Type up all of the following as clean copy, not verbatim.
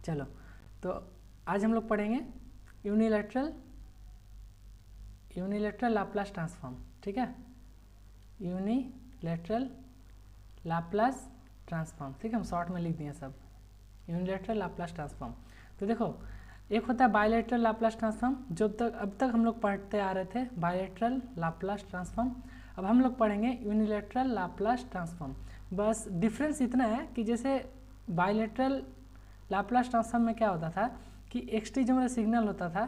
चलो, तो आज हम लोग पढ़ेंगे यूनिलैटरल लाप्लास ट्रांसफॉर्म। ठीक है, यूनिलैटरल लाप्लास ट्रांसफॉर्म। ठीक है, हम शॉर्ट में लिख दिए सब, यूनिलैटरल लाप्लास ट्रांसफॉर्म। तो देखो, एक होता है बायलैटरल लाप्लास ट्रांसफॉर्म, जो अब तक हम लोग पढ़ते आ रहे थे बायलैटरल लाप्लास ट्रांसफॉर्म। अब हम लोग पढ़ेंगे यूनिलैटरल लाप्लास ट्रांसफॉर्म। बस डिफरेंस इतना है कि जैसे बायलैटरल लाप्लास ट्रांसफॉर्म में क्या होता था कि एक्स टी जो मेरा सिग्नल होता था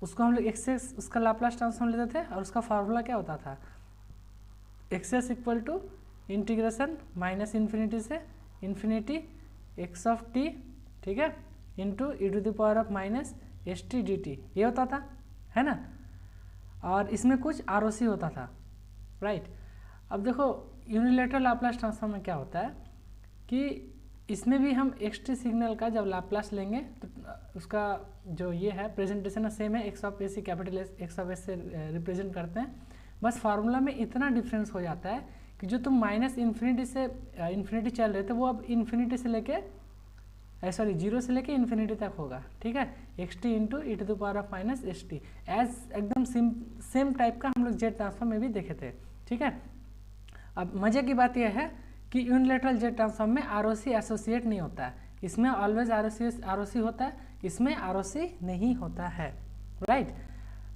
उसको हम लोग एक्सेस उसका लाप्लास ट्रांसफॉर्म लेते थे, और उसका फार्मूला क्या होता था, X S equal to integration minus infinity से इन्फिनिटी एक्स ऑफ टी, ठीक है, into E to the power of minus S T D T, ये होता था, है ना। और इसमें कुछ आर ओ सी होता था, राइट। अब देखो यूनिलैटरल लाप्लास ट्रांसफॉर्म में क्या होता है कि इसमें भी हम एक्स टी सिग्नल का जब लाप्लास लेंगे तो उसका जो ये है प्रेजेंटेशन सेम है, X of A C capital S X of S से रिप्रेजेंट करते हैं। बस फार्मूला में इतना डिफरेंस हो जाता है कि जो तुम माइनस इन्फिनिटी से इन्फिनिटी चल रहे थे वो अब इन्फिनिटी से लेके सॉरी जीरो से लेके इन्फिनिटी तक होगा। ठीक है, X T into E to the power of minus S T, as एकदम सेम टाइप का हम लोग जेड ट्रांसफॉर्म में भी देखे थे। ठीक है, अब मजे की बात यह है कि यूनिलैटरल जेड ट्रांसफॉर्म में आर ओ सी एसोसिएट नहीं होता है, इसमें ऑलवेज आर ओ सी होता है, इसमें आर ओ सी नहीं होता है, राइट।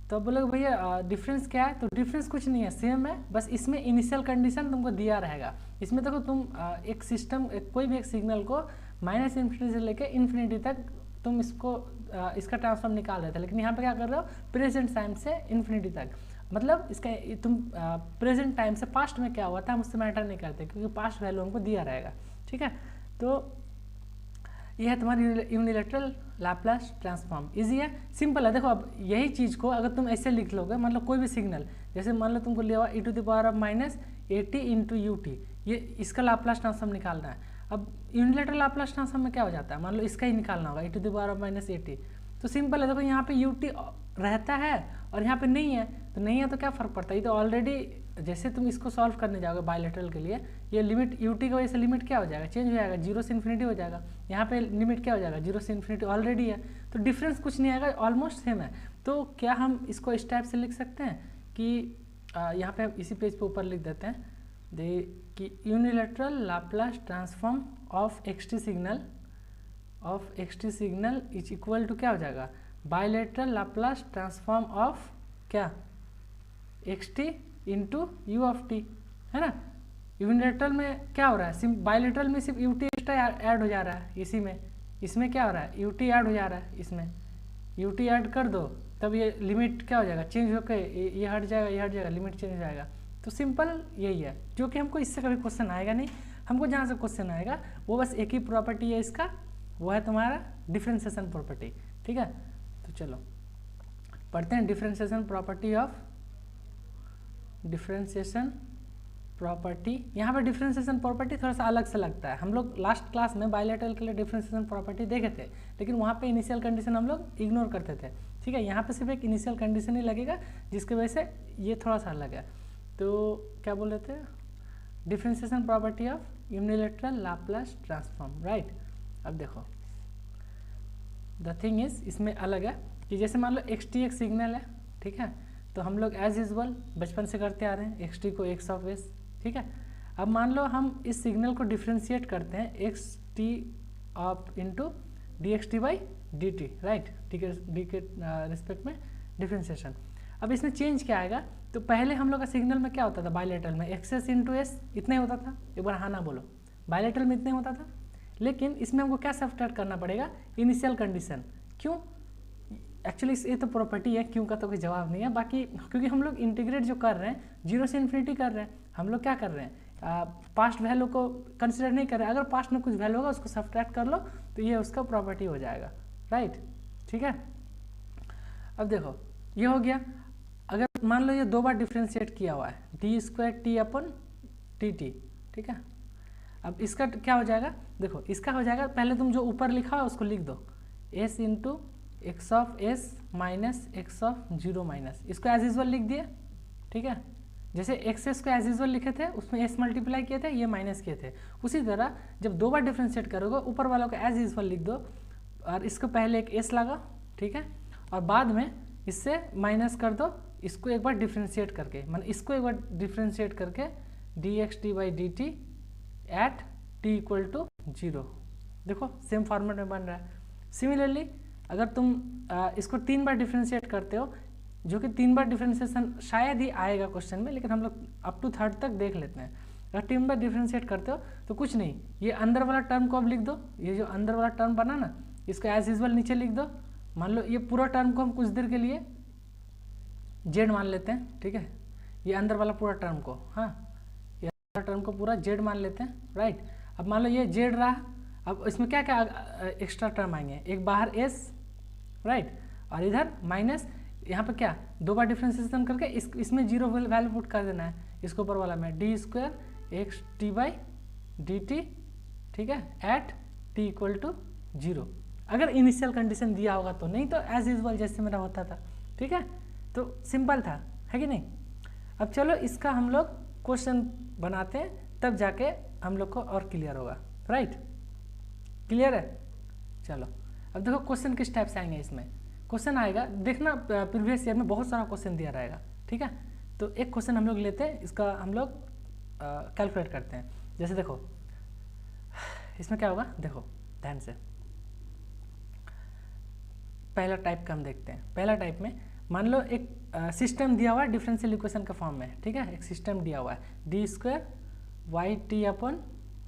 तो बोलोगे भैया डिफरेंस क्या है, तो डिफरेंस कुछ नहीं है, सेम है, बस इसमें इनिशियल कंडीशन तुमको दिया रहेगा। इसमें देखो तुम एक सिस्टम कोई भी एक सिग्नल को माइनस इन्फिनिटी से लेकर इन्फिनिटी तक तुम इसका ट्रांसफॉर्म निकाल रहे थे, लेकिन यहाँ पे क्या कर रहे हो, प्रेजेंट टाइम से इन्फिनिटी तक, मतलब इसका तुम प्रेजेंट टाइम से पास्ट में क्या हुआ था हम उससे मैटर नहीं करते, क्योंकि पास्ट वैल्यू हमको दिया रहेगा। ठीक है, तो यह है तुम्हारी यूनिलैटरल लाप्लास ट्रांसफॉर्म। इजी है, सिंपल है। देखो अब यही चीज़ को अगर तुम ऐसे लिख लोगे, मतलब कोई भी सिग्नल, जैसे मान लो तुमको लिया हुआ e to the power of minus a t into u t, ये इसका लाप्लास ट्रांसफॉर्म निकालना है। अब यूनिलैटरल लाप्लास ट्रांसफॉर्म में क्या हो जाता है, मान लो इसका ही निकालना होगा e to the power of minus a t, तो सिंपल है। देखो यहाँ पे यू टी रहता है और यहाँ पे नहीं है, तो नहीं है तो क्या फ़र्क पड़ता है, ये तो ऑलरेडी जैसे तुम इसको सॉल्व करने जाओगे बायलैटरल के लिए, ये लिमिट यू टी की वजह से लिमिट क्या हो जाएगा, चेंज हो जाएगा, जीरो से इन्फिनिटी हो जाएगा। यहाँ पे लिमिट क्या हो जाएगा, जीरो से इन्फिनिटी ऑलरेडी है, तो डिफरेंस कुछ नहीं आएगा, ऑलमोस्ट सेम है। तो क्या हम इसको इस टाइप से लिख सकते हैं कि यहाँ पे इसी पेज पे ऊपर लिख देते हैं कि unilateral Laplace transform of X T signal is equal to क्या हो जाएगा, बायलैटरल लाप्लास ट्रांसफॉर्म ऑफ क्या, X T into U of T, है ना। यूनिलैटरल में क्या हो रहा है, बायलैटरल में सिर्फ यू टी एक्स्ट्रा ऐड हो जा रहा है, इसमें क्या हो रहा है, यू टी ऐड हो जा रहा है, इसमें यू टी ऐड कर दो तब ये लिमिट क्या हो जाएगा, चेंज होकर ये हट जाएगा, लिमिट चेंज हो जाएगा। तो सिंपल यही है, जो कि हमको इससे कभी क्वेश्चन आएगा नहीं, हमको जहाँ से क्वेश्चन आएगा वो बस एक ही प्रॉपर्टी है इसका, वो है तुम्हारा डिफ्रेंशिएशन प्रॉपर्टी। ठीक है, तो चलो पढ़ते हैं differentiation property of differentiation property. यहाँ पर डिफ्रेंशिएशन प्रॉपर्टी थोड़ा सा अलग से लगता है, हम लोग लास्ट क्लास में बायलैटरल के लिए डिफ्रेंशिएशन प्रॉपर्टी देखे थे, लेकिन वहाँ पे इनिशियल कंडीशन हम लोग इग्नोर करते थे। ठीक है, यहाँ पे सिर्फ एक इनिशियल कंडीशन ही लगेगा, जिसकी वजह से ये थोड़ा सा अलग है। तो क्या बोल रहे थे, differentiation property of unilateral Laplace transform, right. अब देखो द थिंग इज, इसमें अलग है कि जैसे मान लो एक्स टी एक सिग्नल है, ठीक है, तो हम लोग एज यूजल बचपन से करते आ रहे हैं, एक्स टी को एक्स ऑफ एस, ठीक है। अब मान लो हम इस सिग्नल को डिफ्रेंशिएट करते हैं x T of into D X T by D T, right, D के रिस्पेक्ट में डिफ्रेंशिएशन। अब इसमें चेंज क्या आएगा, तो पहले हम लोग का सिग्नल में क्या होता था बायलैटरल में, एक्स इंटू एस इतना ही होता था, एक बार हाँ ना बोलो, बायलैटरल में इतना ही होता था, लेकिन इसमें हमको क्या सब्ट्रैक्ट करना पड़ेगा, इनिशियल कंडीशन। क्यों, एक्चुअली ये तो प्रॉपर्टी है, क्यों का तो कोई जवाब नहीं है, बाकी क्योंकि हम लोग इंटीग्रेट जो कर रहे हैं जीरो से इन्फिनिटी कर रहे हैं, हम लोग क्या कर रहे हैं, पास्ट वैल्यू को कंसिडर नहीं कर रहे हैं, अगर पास्ट में कुछ वैल्यू होगा उसको सब्ट्रैक्ट कर लो तो ये उसका प्रॉपर्टी हो जाएगा, राइट। ठीक है, अब देखो ये हो गया। अगर मान लो ये दो बार डिफ्रेंशिएट किया हुआ है, डी स्क्वायर टी अपन टी टी, ठीक है। अब इसका क्या हो जाएगा, देखो इसका हो जाएगा, पहले तुम जो ऊपर लिखा है उसको लिख दो, S into X of S minus x of zero minus, इसको एज यूजल लिख दिए। ठीक है, जैसे एक्स एस को एज यूजल लिखे थे, उसमें एस मल्टीप्लाई किए थे, ये माइनस किए थे, उसी तरह जब दो बार डिफ्रेंशिएट करोगे ऊपर वालों को एज यूजल लिख दो, और इसको पहले एक एस लगा, ठीक है, और बाद में इससे माइनस कर दो इसको एक बार डिफ्रेंशिएट करके, मतलब इसको एक बार डिफ्रेंशिएट करके D X T by D T at T equal to 0। देखो सेम फॉर्मेट में बन रहा है। सिमिलरली अगर तुम इसको 3 बार डिफ्रेंशिएट करते हो, जो कि 3 बार डिफ्रेंशिएशन शायद ही आएगा क्वेश्चन में, लेकिन हम लोग अप टू थर्ड तक देख लेते हैं। अगर 3 बार डिफ्रेंशिएट करते हो तो कुछ नहीं, ये अंदर वाला टर्म को अब लिख दो, ये जो अंदर वाला टर्म बना ना इसको एज यूजुअल नीचे लिख दो। मान लो ये पूरा टर्म को हम कुछ देर के लिए जेड मान लेते हैं, ठीक है, ये अंदर वाला पूरा टर्म को, हाँ ये अंदर टर्म को पूरा जेड मान लेते हैं, राइट। अब मान लो ये जेड रहा, अब इसमें क्या क्या एक्स्ट्रा टर्म आएंगे, एक बाहर एस, राइट, और इधर माइनस, यहाँ पे क्या 2 बार डिफ्रेंशिएशन करके इसमें 0 वैल्यू पुट कर देना है, इसके ऊपर वाला में D square x T by D T, ठीक है, एट टी इक्वल टू 0, अगर इनिशियल कंडीशन दिया होगा तो, नहीं तो एज यूजुअल जैसे मेरा होता था, ठीक है। तो सिंपल था, है कि नहीं। अब चलो इसका हम लोग क्वेश्चन बनाते हैं, तब जाके हम लोग को और क्लियर होगा, राइट। क्लियर है। चलो अब देखो क्वेश्चन किस टाइप से आएंगे। इसमें क्वेश्चन आएगा, देखना प्रीवियस ईयर में बहुत सारा क्वेश्चन दिया रहेगा, ठीक है। तो एक क्वेश्चन हम लोग लेते हैं, इसका हम लोग कैलकुलेट करते हैं। जैसे देखो इसमें क्या होगा, देखो ध्यान से, पहला टाइप का हम देखते हैं। पहला टाइप में मान लो एक सिस्टम दिया हुआ है डिफरेंशियल इक्वेशन का फॉर्म में, ठीक है, एक सिस्टम दिया हुआ है D square Y T upon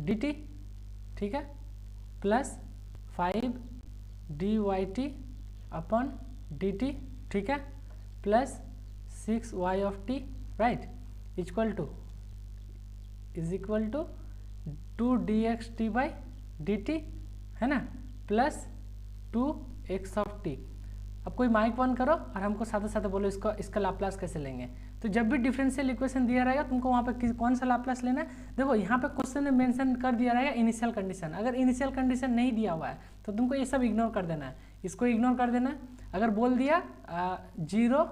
D T, ठीक है, plus 5 D Y T upon D T, ठीक है, plus 6 Y of T, right, is equal to 2 D X T by D T, है ना, प्लस 2 एक्स ऑफ टी। अब कोई mic on करो और हमको साथ साथ बोलो इसका लाप्लास कैसे लेंगे। तो जब भी डिफरेंशियल इक्वेशन दिया रहेगा तुमको वहाँ पे कौन सा लाप्लास लेना है, देखो यहाँ पे क्वेश्चन में मेंशन कर दिया रहेगा इनिशियल कंडीशन। अगर इनिशियल कंडीशन नहीं दिया हुआ है तो तुमको ये सब इग्नोर कर देना है, इसको इग्नोर कर देना है। अगर बोल दिया 0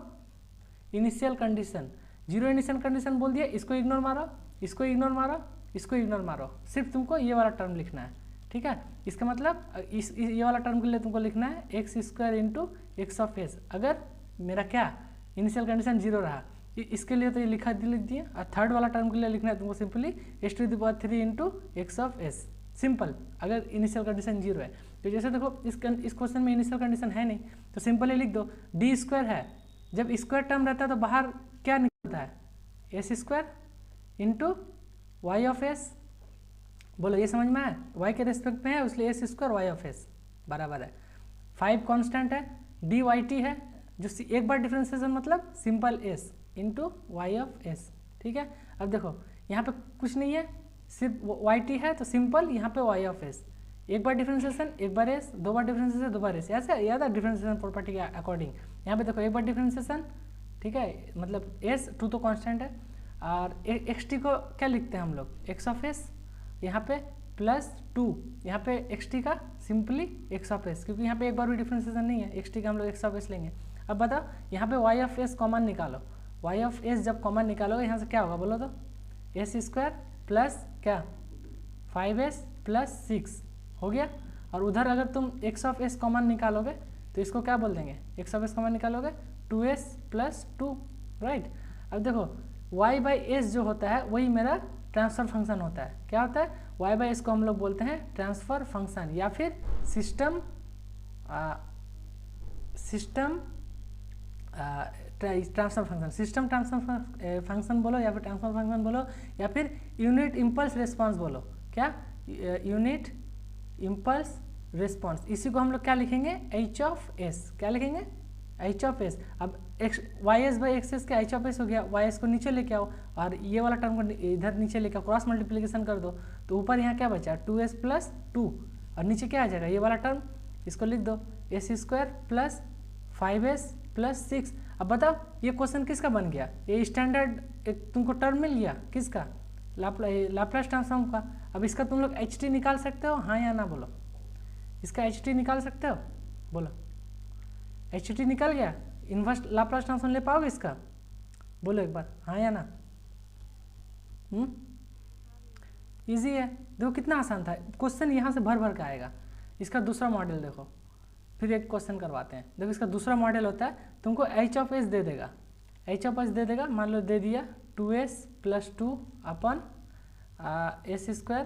इनिशियल कंडीशन, 0 इनिशियल कंडीशन बोल दिया, इसको इग्नोर मारो, इसको इग्नोर मारो, इसको इग्नोर मारो, सिर्फ तुमको ये वाला टर्म लिखना है, ठीक है। इसका मतलब ये वाला टर्म के लिए तुमको लिखना है x square into X of S. अगर मेरा क्या इनिशियल कंडीशन 0 रहा, इसके लिए तो ये लिख दिए। और थर्ड वाला टर्म के लिए लिखना है तुमको simply S to the power 3 into X of S, simple. अगर इनिशियल कंडीशन 0 है तो जैसे देखो इस क्वेश्चन में इनिशियल कंडीशन है नहीं, तो सिंपली लिख दो डी स्क्वायर है, जब स्क्वायर टर्म रहता है तो बाहर क्या निकलता है S square into Y of S. बोलो ये समझ में आया, y के रेस्पेक्ट में है इसलिए S square Y of S बराबर है 5 कांस्टेंट है, डी वाई टी है, जो एक बार डिफरेंशिएशन मतलब simple S into Y of S, ठीक है। अब देखो यहाँ पे कुछ नहीं है, सिर्फ वाई टी है तो सिंपल यहाँ पे वाई ऑफ एस, एक बार डिफरेंशिएशन एक बार एस, 2 बार डिफरेंशिएशन 2 बार एस, ऐसा याद है डिफरेंशिएशन प्रॉपर्टी के अकॉर्डिंग। यहाँ पे देखो एक बार डिफरेंशिएशन, ठीक है, मतलब एस 2 तो कांस्टेंट है, और एक्स टी को क्या लिखते हैं हम लोग एक्स ऑफ एस, यहाँ पे प्लस 2, यहाँ पे एक्स टी का सिंपली एक्स ऑफ एस, क्योंकि यहाँ पे एक बार भी डिफरेंशिएशन नहीं है, एक्स टी का हम लोग एक्स ऑफ एस लेंगे। अब बताओ यहाँ पे वाई ऑफ एस कॉमन निकालो, वाई ऑफ एस जब कॉमन निकालोगे यहाँ से क्या होगा बोलो तो एस स्क्वायर प्लस क्या 5s प्लस 6 हो गया। और उधर अगर तुम एक्स ऑफ एस कॉमन निकालोगे तो इसको क्या बोल देंगे, एक्स ऑफ एस कॉमन निकालोगे 2s प्लस 2, राइट। अब देखो y बाई एस जो होता है वही मेरा ट्रांसफर फंक्शन होता है। क्या होता है y बाई एस को हम लोग बोलते हैं ट्रांसफर फंक्शन, या फिर system transfer function, system transfer function बोलो, या फिर ट्रांसफर फंक्शन बोलो, या फिर यूनिट इम्पल्स रिस्पॉन्स बोलो। क्या यूनिट इम्पल्स रिस्पॉन्स, इसी को हम लोग क्या लिखेंगे एच ऑफ एस, क्या लिखेंगे एच ऑफ एस। अब X Y S by X S का एच ऑफ एस हो गया, वाई एस को नीचे लेके आओ और ये वाला टर्म को इधर नीचे लेके आओ, क्रॉस मल्टीप्लिकेशन कर दो तो ऊपर यहाँ क्या बचा 2s प्लस 2, और नीचे क्या आ जाएगा ये वाला टर्म, इसको लिख दो S square plus 5s plus 6। अब बताओ ये क्वेश्चन किसका बन गया, ये स्टैंडर्ड एक तुमको टर्म मिल गया किसका, लाप्लास ट्रांसफॉर्म का। अब इसका तुम लोग एच टी निकाल सकते हो, हाँ या ना बोलो, इसका एच टी निकाल सकते हो, बोलो एच टी निकल गया, इनवर्स लाप्लास ट्रांसफॉर्म ले पाओगे इसका, बोलो एक बार हाँ या ना। इजी है, देखो कितना आसान था क्वेश्चन, यहाँ से भर भर के आएगा। इसका दूसरा मॉडल देखो, फिर एक क्वेश्चन करवाते हैं। देखो इसका दूसरा मॉडल होता है, तुमको एच ऑफ एस दे देगा, एच ऑफ एस दे देगा, मान लो दे दिया 2s + 2 अपन एस स्क्वायर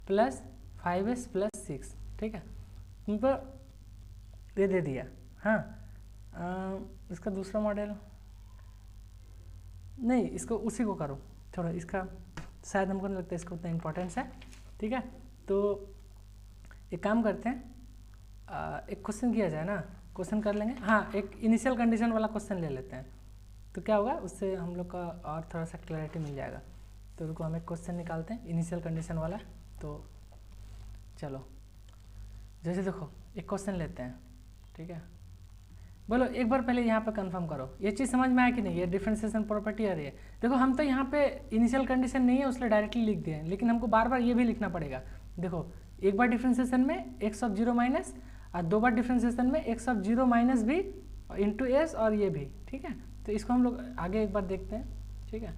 प्लस 5s + 6, ठीक है, तुमको ये दे दिया। हाँ, इसका दूसरा मॉडल नहीं, इसको उसी को करो थोड़ा, इसका शायद हमको नहीं लगता इसका उतना इम्पोर्टेंस है, ठीक है। तो एक काम करते हैं, एक क्वेश्चन किया जाए ना, क्वेश्चन कर लेंगे। हाँ, एक इनिशियल कंडीशन वाला क्वेश्चन ले लेते हैं, तो क्या होगा उससे हम लोग का और थोड़ा सा क्लैरिटी मिल जाएगा। तो रुको हम एक क्वेश्चन निकालते हैं इनिशियल कंडीशन वाला। तो चलो, जैसे देखो एक क्वेश्चन लेते हैं, ठीक है। बोलो एक बार पहले यहाँ पे कंफर्म करो, ये चीज़ समझ में आया कि नहीं, ये डिफरेंशिएशन प्रॉपर्टी आ रही है। देखो हम तो यहाँ पे इनिशियल कंडीशन नहीं है उसलिए डायरेक्टली लिख दिए, लेकिन हमको बार बार ये भी लिखना पड़ेगा। देखो एक बार डिफरेंशिएशन में x ऑफ 0 माइनस, और 2 बार डिफरेंशिएशन में x ऑफ 0 माइनस भी इंटू एस और ये भी, ठीक है। तो इसको हम लोग आगे एक बार देखते हैं, ठीक है।